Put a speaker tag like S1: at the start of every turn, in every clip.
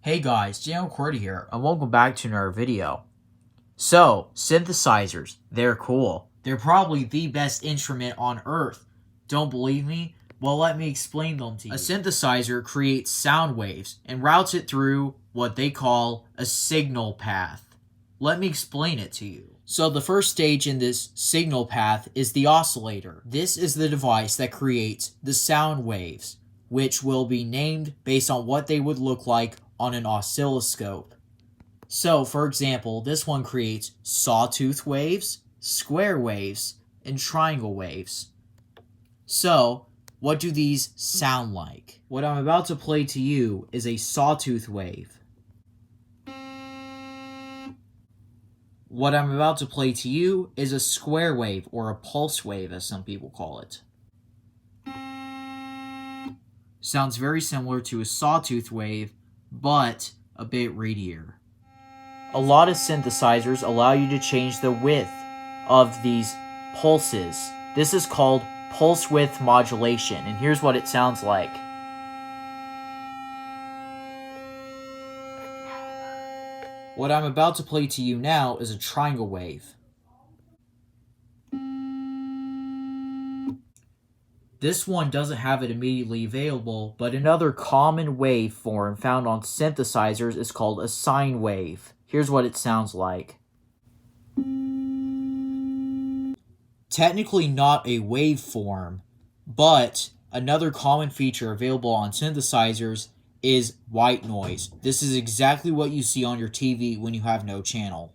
S1: Hey guys, Daniel Cordy here, and welcome back to another video. So, synthesizers, they're cool. They're probably the best instrument on earth. Don't believe me? Well, let me explain them to you. A synthesizer creates sound waves and routes it through what they call a signal path. Let me explain it to you. So the first stage in this signal path is the oscillator. This is the device that creates the sound waves, which will be named based on what they would look like on an oscilloscope. So, for example, this one creates sawtooth waves, square waves, and triangle waves. So, what do these sound like? What I'm about to play to you is a sawtooth wave. What I'm about to play to you is a square wave, or a pulse wave as some people call it. Sounds very similar to a sawtooth wave, but a bit readier. A lot of synthesizers allow you to change the width of these pulses. This is called pulse width modulation, and here's what it sounds like. What I'm about to play to you now is a triangle wave. This one doesn't have it immediately available, but another common waveform found on synthesizers is called a sine wave. Here's what it sounds like. Technically not a waveform, but another common feature available on synthesizers is white noise. This is exactly what you see on your TV when you have no channel.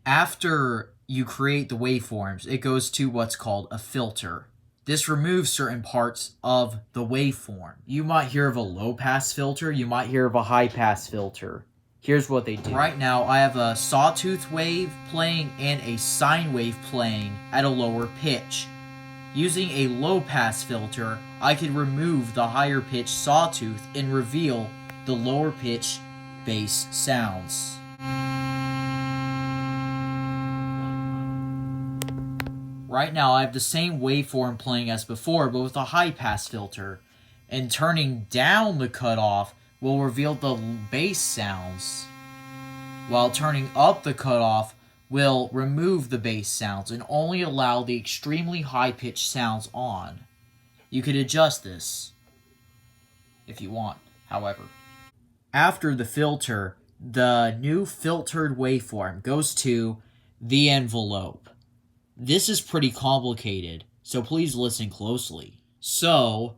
S1: After you create the waveforms, it goes to what's called a filter. This removes certain parts of the waveform. You might hear of a low-pass filter, you might hear of a high-pass filter. Here's what they do. Right now, I have a sawtooth wave playing and a sine wave playing at a lower pitch. Using a low-pass filter, I could remove the higher-pitched sawtooth and reveal the lower-pitched bass sounds. Right now, I have the same waveform playing as before, but with a high-pass filter. And turning down the cutoff will reveal the bass sounds, while turning up the cutoff will remove the bass sounds and only allow the extremely high-pitched sounds on. You could adjust this if you want, however. After the filter, the new filtered waveform goes to the envelope. This is pretty complicated, so please listen closely. So,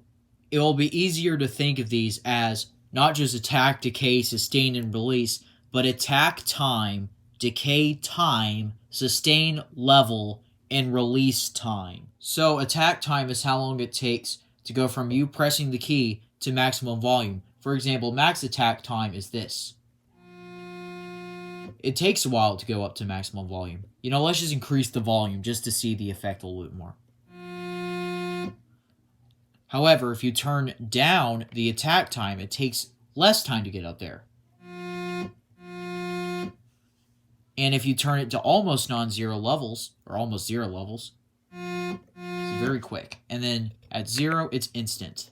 S1: it will be easier to think of these as not just attack, decay, sustain, and release, but attack time, decay time, sustain level, and release time. So, attack time is how long it takes to go from you pressing the key to maximum volume. For example, max attack time is this. It takes a while to go up to maximum volume. You know, let's just increase the volume just to see the effect a little bit more. However, if you turn down the attack time, it takes less time to get up there. And if you turn it to almost non-zero levels, or almost zero levels, it's very quick. And then at 0, it's instant.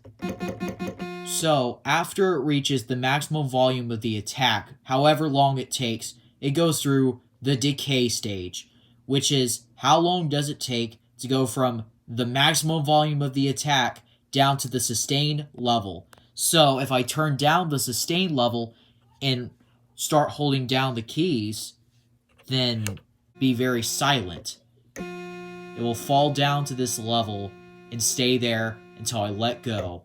S1: So, after it reaches the maximum volume of the attack, however long it takes, it goes through the decay stage, which is how long does it take to go from the maximum volume of the attack down to the sustain level. So if I turn down the sustain level and start holding down the keys, then be very silent. It will fall down to this level and stay there until I let go.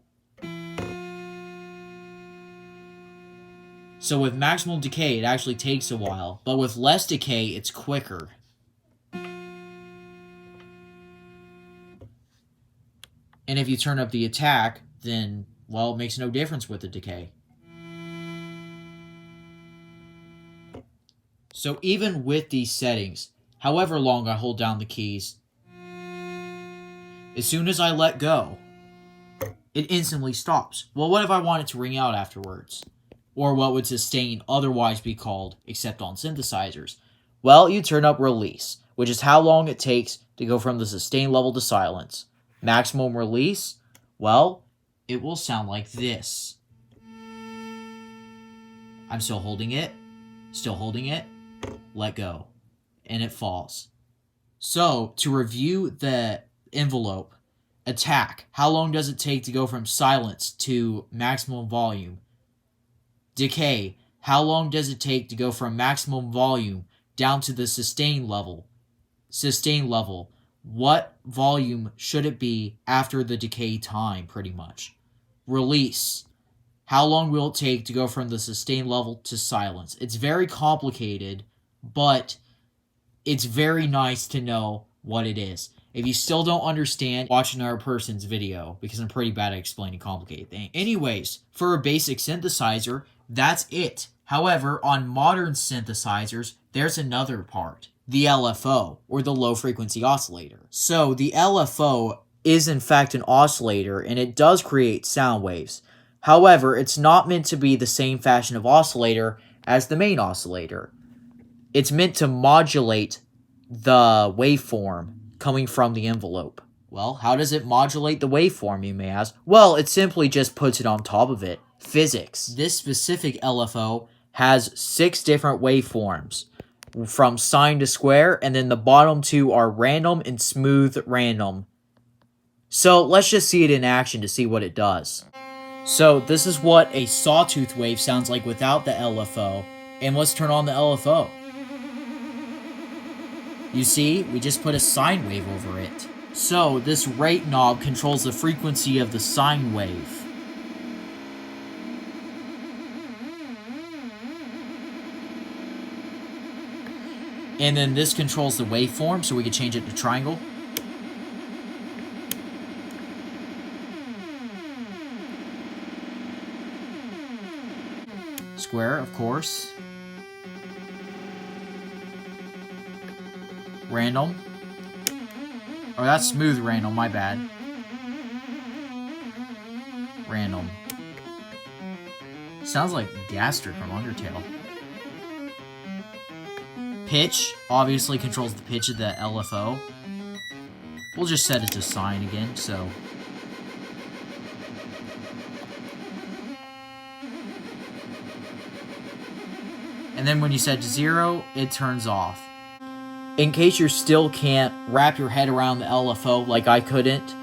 S1: So with maximum decay, it actually takes a while, but with less decay, it's quicker. And if you turn up the attack, then, well, it makes no difference with the decay. So even with these settings, however long I hold down the keys, as soon as I let go, it instantly stops. Well, what if I want it to ring out afterwards? Or what would sustain otherwise be called, except on synthesizers? Well, you turn up release, which is how long it takes to go from the sustain level to silence. Maximum release, well, it will sound like this. I'm still holding it, let go, and it falls. So, to review the envelope, attack. How long does it take to go from silence to maximum volume? Decay. How long does it take to go from maximum volume down to the sustain level? Sustain level. What volume should it be after the decay time, pretty much? Release. How long will it take to go from the sustain level to silence? It's very complicated, but it's very nice to know what it is. If you still don't understand, watch another person's video, because I'm pretty bad at explaining complicated things. Anyways, for a basic synthesizer, that's it. However, on modern synthesizers, there's another part. The LFO, or the low frequency oscillator. So, the LFO is in fact an oscillator, and it does create sound waves. However, it's not meant to be the same fashion of oscillator as the main oscillator. It's meant to modulate the waveform coming from the envelope. Well, how does it modulate the waveform, you may ask? Well, it simply just puts it on top of it. Physics. This specific LFO has 6 different waveforms, from sine to square, and then the bottom 2 are random and smooth random. So let's just see it in action to see what it does. So this is what a sawtooth wave sounds like without the LFO, and let's turn on the LFO. You see, we just put a sine wave over it. So this rate knob controls the frequency of the sine wave. And then this controls the waveform, so we can change it to triangle. Square, of course. Random. Oh, that's smooth random, my bad. Random. Sounds like Gaster from Undertale. Pitch obviously controls the pitch of the LFO. We'll just set it to sine again, so. And then when you set to 0, it turns off. In case you still can't wrap your head around the LFO like I couldn't,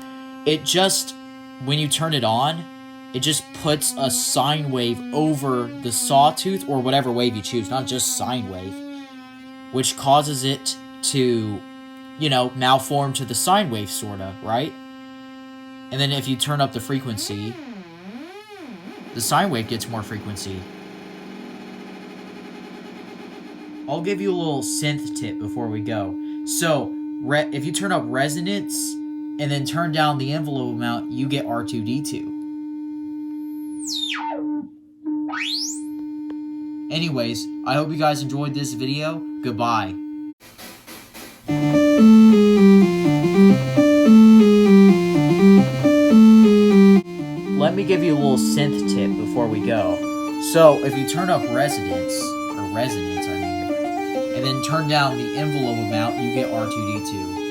S1: it just, when you turn it on, it just puts a sine wave over the sawtooth, or whatever wave you choose, not just sine wave, which causes it to, you know, malform to the sine wave, sorta, right? And then if you turn up the frequency, the sine wave gets more frequency. I'll give you a little synth tip before we go. So, if you turn up resonance and then turn down the envelope amount, you get R2D2. Anyways, I hope you guys enjoyed this video. Goodbye. Let me give you a little synth tip before we go. So, if you turn up resonance, and then turn down the envelope amount, you get R2D2.